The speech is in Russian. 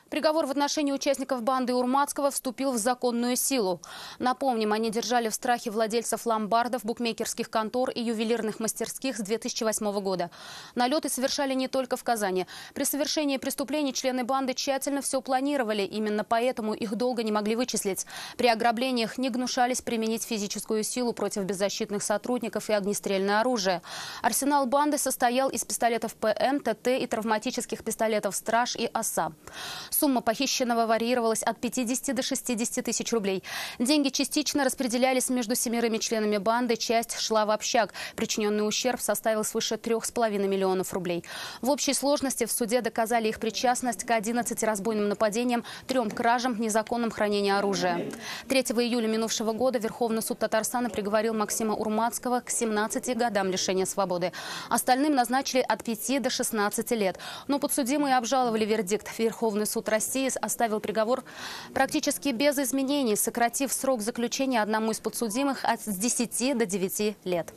Приговор в отношении участников банды Урмацкого вступил в законную силу. Напомним, они держали в страхе владельцев ломбардов, букмекерских контор и ювелирных мастерских с 2008 года. Налеты совершали не только в Казани. При совершении преступлений члены банды тщательно все планировали. Именно поэтому их долго не могли вычислить. При ограблениях не гнушались применить физическую силу против беззащитных сотрудников и огнестрельное оружие. Арсенал банды состоял из пистолетов ПМ, ТТ и травматических пистолетов «Страж» и «Оса». Сумма похищенного варьировалась от 50 до 60 тысяч рублей. Деньги частично распределялись между 7 членами банды, часть шла в общак. Причиненный ущерб составил свыше 3,5 миллионов рублей. В общей сложности в суде доказали их причастность к 11 разбойным нападениям, 3 кражам, незаконным хранением оружия. 3 июля минувшего года Верховный суд Татарстана приговорил Максима Урмацкого к 17 годам лишения свободы. Остальным назначили от 5 до 16 лет. Но подсудимые обжаловали вердикт. Верховный суд России оставил приговор практически без изменений, сократив срок заключения одному из подсудимых с 10 до 9 лет.